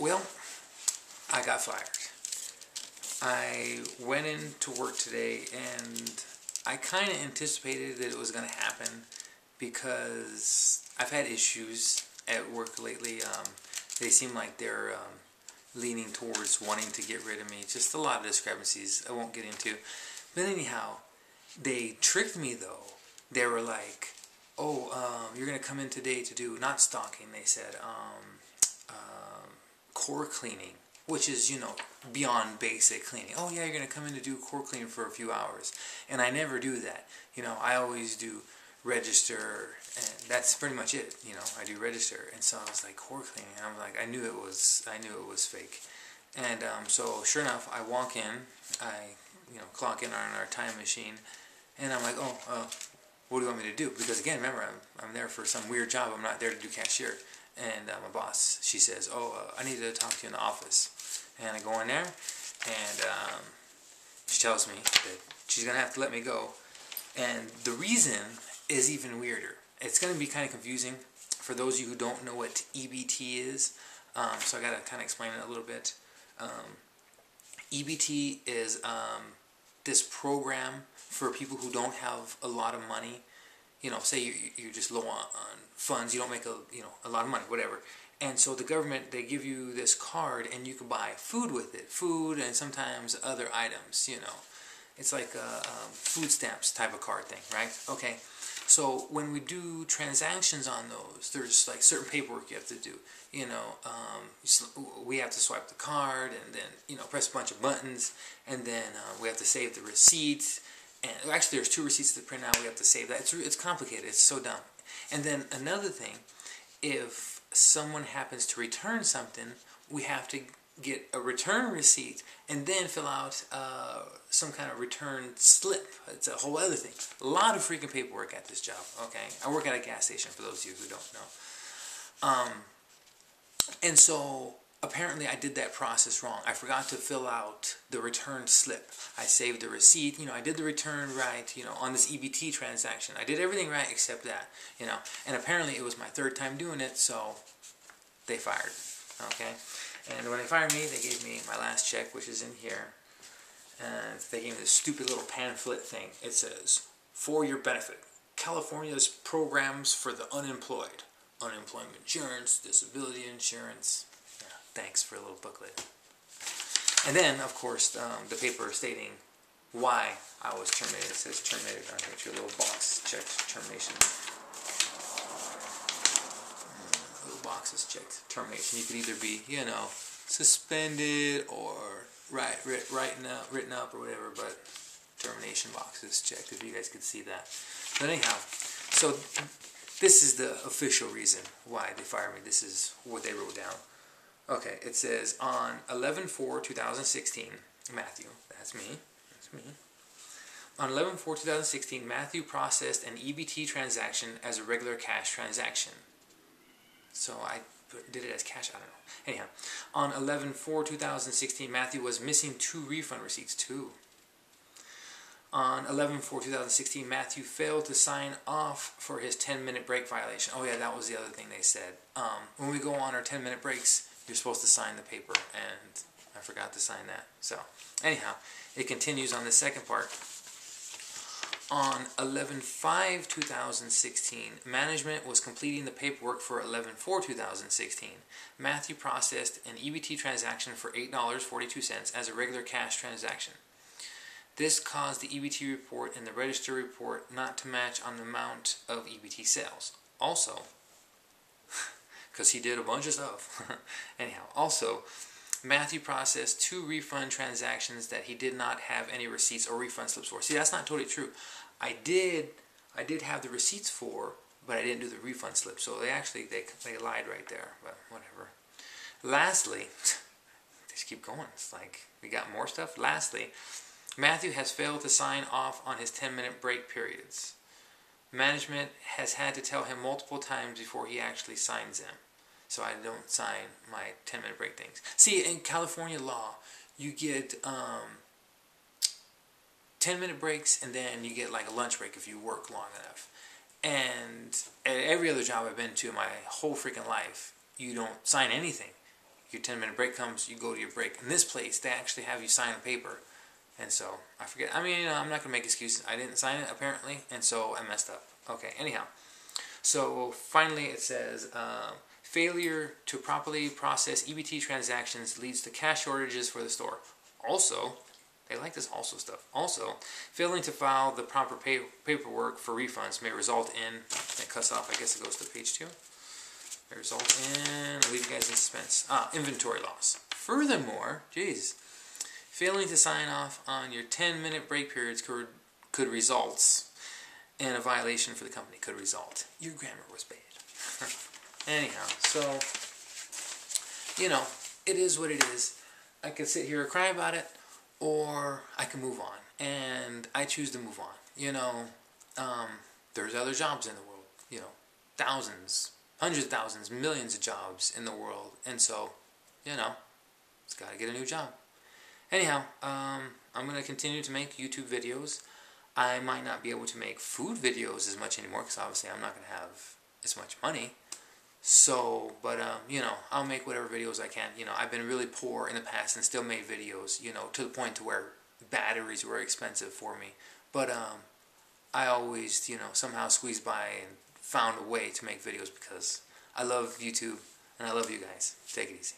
Well, I got fired. I went into work today and I kind of anticipated that it was going to happen because I've had issues at work lately. They seem like they're leaning towards wanting to get rid of me. Just a lot of discrepancies I won't get into. But anyhow, they tricked me though. They were like, oh, you're going to come in today to do, not stocking, they said, core cleaning, which is, beyond basic cleaning. Oh yeah, you're going to come in to do core cleaning for a few hours. And I never do that. I always do register, and that's pretty much it. I do register. And so I was like, core cleaning. And I'm like, I knew it was fake. And so sure enough, I walk in, I clock in on our time machine, and I'm like, what do you want me to do? Because again, remember, I'm there for some weird job. I'm not there to do cashier. And my boss, she says, I need to talk to you in the office. And I go in there, and she tells me that she's going to have to let me go. And the reason is even weirder. It's going to be kind of confusing for those of you who don't know what EBT is. So I got to kind of explain it a little bit. EBT is this program for people who don't have a lot of money. Say you're just low on funds, you don't make a lot of money, whatever. And so the government, they give you this card and you can buy food with it. Food and sometimes other items, It's like a food stamps type of card thing, right? Okay. So when we do transactions on those, there's like certain paperwork you have to do. We have to swipe the card and then, press a bunch of buttons, and then we have to save the receipt. And actually, there's 2 receipts to print out. We have to save that. It's complicated. It's so dumb. And then another thing, if someone happens to return something, we have to get a return receipt and then fill out some kind of return slip. It's a whole other thing. A lot of freaking paperwork at this job. Okay, I work at a gas station. For those of you who don't know, and so apparently I did that process wrong. I forgot to fill out the return slip. I saved the receipt. I did the return right. On this EBT transaction, I did everything right except that. And apparently it was my 3rd time doing it, so they fired. Okay. And when they fired me, they gave me my last check, which is in here. And they gave me this stupid little pamphlet thing. It says, for your benefit, California's programs for the unemployed. Unemployment insurance, disability insurance. Yeah, thanks for a little booklet. And then, of course, the paper stating why I was terminated. It says terminated on here. It's your little box checked termination. Little boxes checked termination. You could either be, suspended or written up or whatever, but termination box is checked, if you guys could see that. But anyhow, so this is the official reason why they fired me. This is what they wrote down. Okay, it says on 11/4/2016, Matthew, that's me. On 11/4/2016, Matthew processed an EBT transaction as a regular cash transaction. So I did it as cash, I don't know. Anyhow, on 11/4/2016, Matthew was missing 2 refund receipts, 2. On 11/4/2016, Matthew failed to sign off for his 10-minute break violation. Oh yeah, that was the other thing they said. When we go on our 10-minute breaks, you're supposed to sign the paper, and I forgot to sign that. So, anyhow, it continues on the second part. On 11/5/2016, management was completing the paperwork for 11/4/2016. Matthew processed an EBT transaction for $8.42 as a regular cash transaction. This caused the EBT report and the register report not to match on the amount of EBT sales. Also, because he did a bunch of stuff. Anyhow, also, Matthew processed 2 refund transactions that he did not have any receipts or refund slips for. See, that's not totally true. I did have the receipts for, but I didn't do the refund slip. So they lied right there, but whatever. Lastly, just keep going. It's like we got more stuff. Lastly, Matthew has failed to sign off on his 10-minute break periods. Management has had to tell him multiple times before he actually signs them. So I don't sign my 10-minute break things. See, in California law, you get 10-minute breaks, and then you get like a lunch break if you work long enough. And at every other job I've been to in my whole freaking life, you don't sign anything. your 10-minute break comes, you go to your break. In this place, they actually have you sign a paper. And so, I forget. I mean, I'm not going to make excuses. I didn't sign it, apparently, and so I messed up. Okay, anyhow. So, finally, it says, failure to properly process EBT transactions leads to cash shortages for the store. Also, they like this also stuff. Also, failing to file the proper paperwork for refunds may result in, it cuts off, I guess it goes to page 2. May result in, I'll leave you guys in suspense, inventory loss. Furthermore, geez, failing to sign off on your 10-minute break periods could result in a violation for the company. Could result. Your grammar was bad. Anyhow, so, you know, it is what it is. I could sit here and cry about it, or I can move on. And I choose to move on. You know, there's other jobs in the world. You know, thousands, hundreds of thousands, millions of jobs in the world. And so, you know, it's got to get a new job. Anyhow, I'm going to continue to make YouTube videos. I might not be able to make food videos as much anymore, because obviously I'm not going to have as much money. So, but, you know, I'll make whatever videos I can. You know, I've been really poor in the past and still made videos, you know, to the point to where batteries were expensive for me. But, I always, you know, somehow squeezed by and found a way to make videos, because I love YouTube and I love you guys. Take it easy.